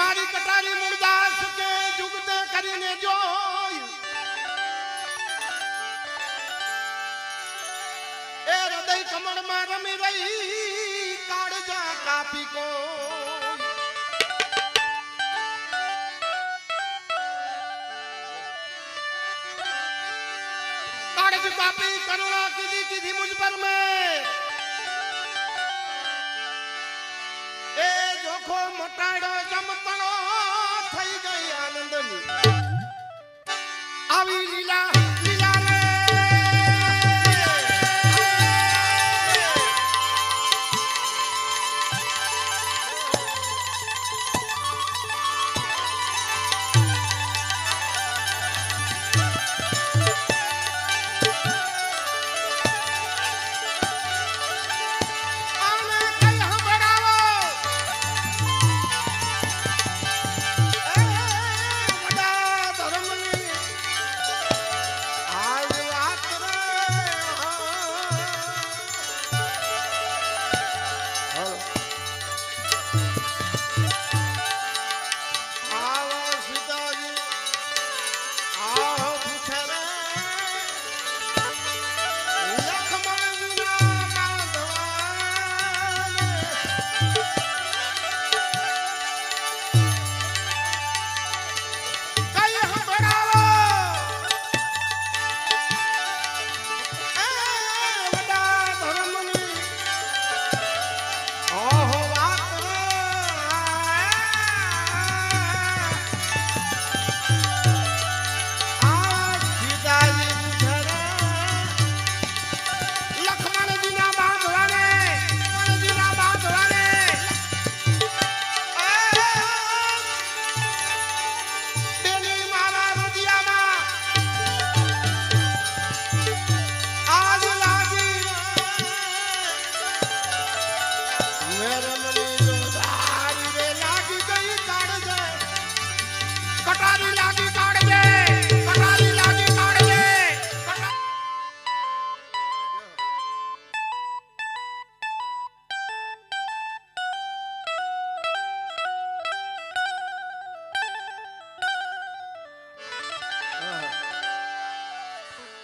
મારી કટારી મૂળદાસ કે જુગતે કરીને જોઈ એ હૃદય કમળમાં રમી રહી કાળજા કાપી કોઈ कागज कापी करुणा कीधी मुझ पर में ए जोखो मोटाड़ो जमतणो થઈ ગઈ આનંદની આવી લીલા લીલા રે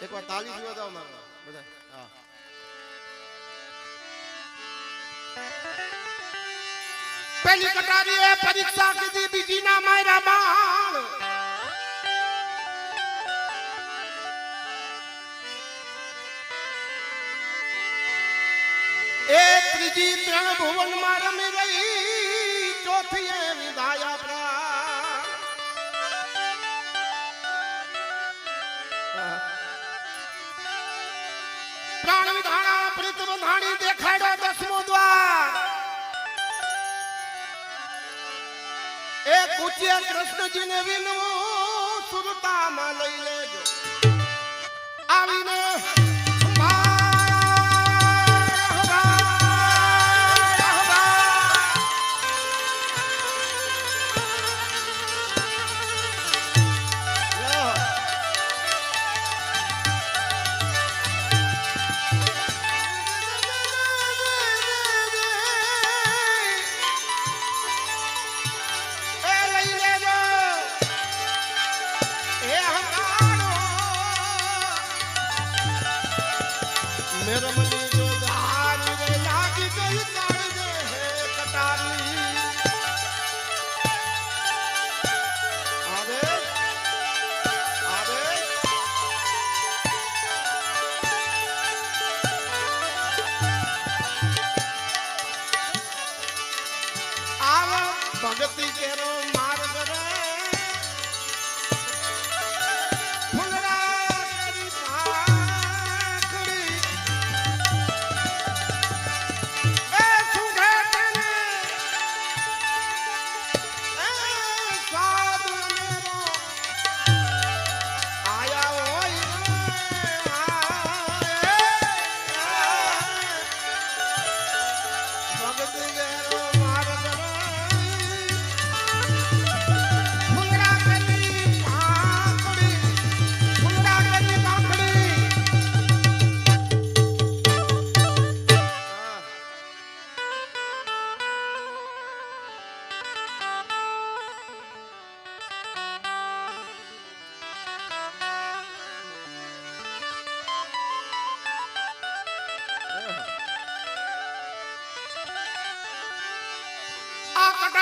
एक बार ताली भी बजाओ मारो बजा हां पहली कटारी है परीक्षा की दी बीजी ना मायरा बाण एक त्रिजी त्रण भुवन में रमी रही चौथी है विदाया प्राण विधाना प्रीत बंधाणी देखाड़ो 10मो द्वार एक पूछिए कृष्ण जी ने विनु सुरता में लई लेजो आवीने भगती केरो मार्ग रे फुलरा करी पाखड़ी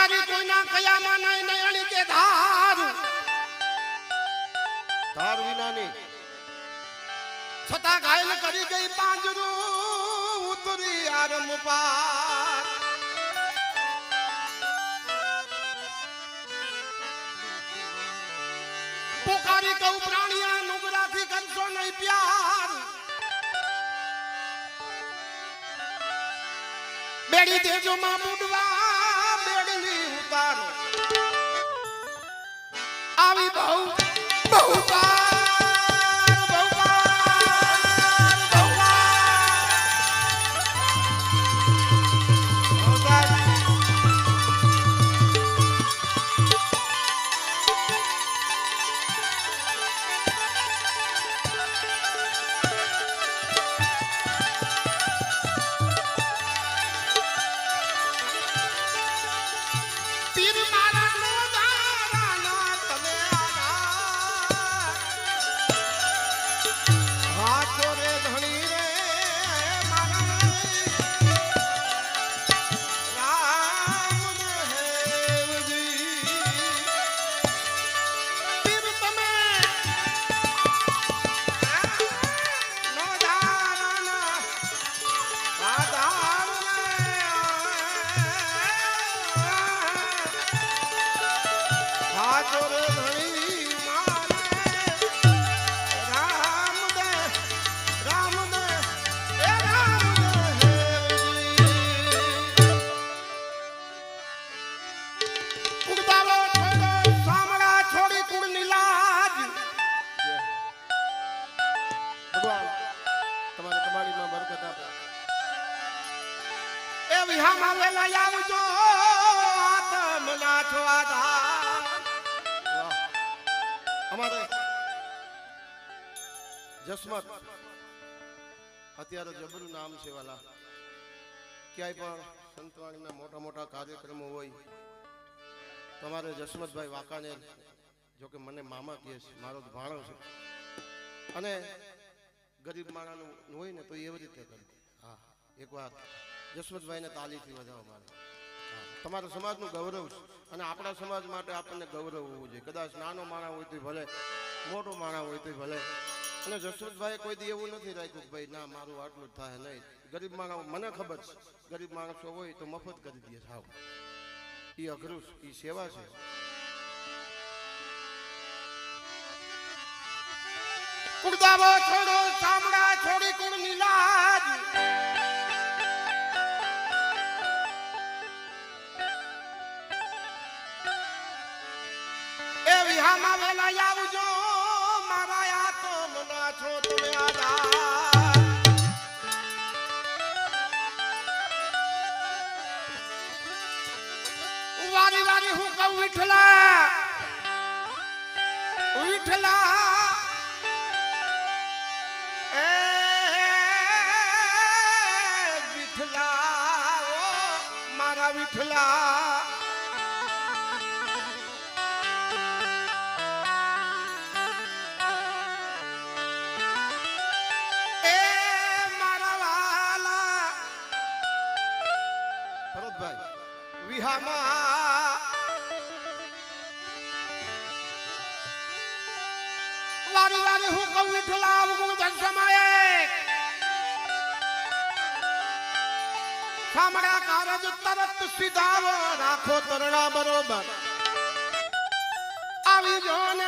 આગારી કોઈના કયામાં નહીં નયણી કે ધાર ધાર વિનાની છતાં ઘાયલ કરી ગઈ પાંજરું ઉતરી આરમ પાર પુકારી કઉ પ્રાણિયા નુગરાથી કરશો નહીં પ્યાર બેડી તેજો માં બુડવા બેડલી ઉતારો આવી બહુ બહુ વિહામાં વેલા આવજો આત્મના છો આધાર અમારે જસમત અત્યારે જબરું નામ છે વાલા ક્યાંય પણ સંતવાણીના મોટા મોટા કાર્યક્રમો હોય તમારે જસમતભાઈ વાંકાનેર જોકે મને મામા કહે છે મારો ભાણો છે અને ગરીબ માણાનું હોય ને તો એવી રીતે કરે હા એકવાર જસવંતભાઈને તાલીથી વધાવો મારે તમારા સમાજનું ગૌરવ છે અને આપણા સમાજ માટે આપણને ગૌરવ હોવું જોઈએ કદાચ નાનો માણા હોય તો ભલે મોટો માણા હોય તો ભલે અને જસવંતભાઈએ કોઈ દી એવું નથી રાખ્યું ભાઈ ના મારું આટલું જ થાય નહીં ગરીબ માણસ મને ખબર છે ગરીબ માણસો હોય તો મફત કરી દે સાવ એ અઘરું એ સેવા છે કુળદાવો છોડો ચામડા છોડી કુળની લાજ એ વિહામાં વેલા આવજો મારા આત્મના છો તમે આધાર વારી વારી હું કહું વિઠલા વિઠલા વિઠલા એ મારા વાલા ભરતભાઈ વિહામાં વારી વારી હું કહું વિઠલા અવગુણ ધન સમાયે સામડા કારજ તરત સીધાવો રાખો તરણા બરોબર આવી જોને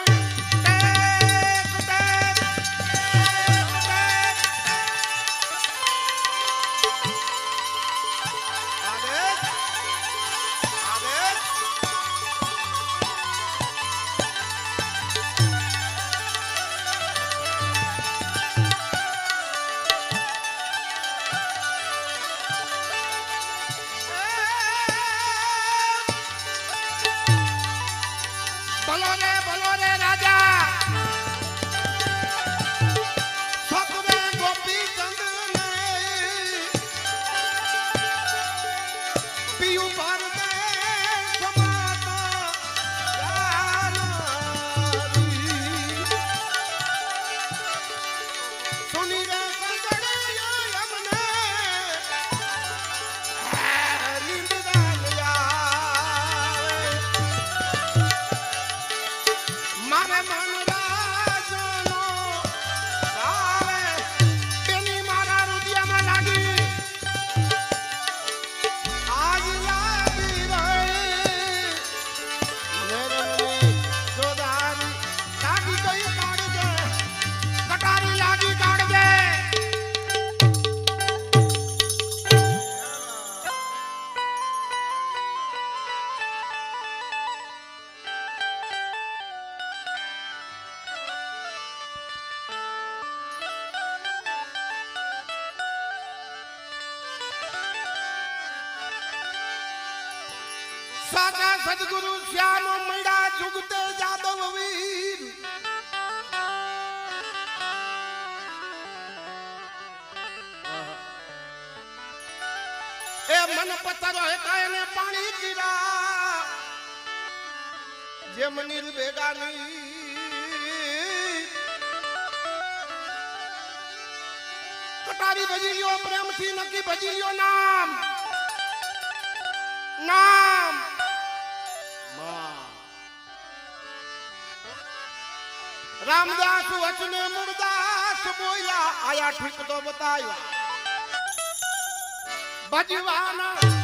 બોલો રે રાજા સતરે ગોપી ચંદ્ર પિયુ ભારતે સમાતા સુની રે સંગડે યમને નિંદા સાચા સદગુરુ શ્યામ મળ્યા જુગતે જાદવ વીર એ મન પથ્થર હેકાય ને પાણી પીરા જે મનીર બેગાની કટારી ભજી લ્યો પ્રેમથી નક્કી ભજી લ્યો નામ નામ રામદાસ વચને મુરદાસ બોલ્યા આયા ઠીક તો બતાવ્યા ભજવાના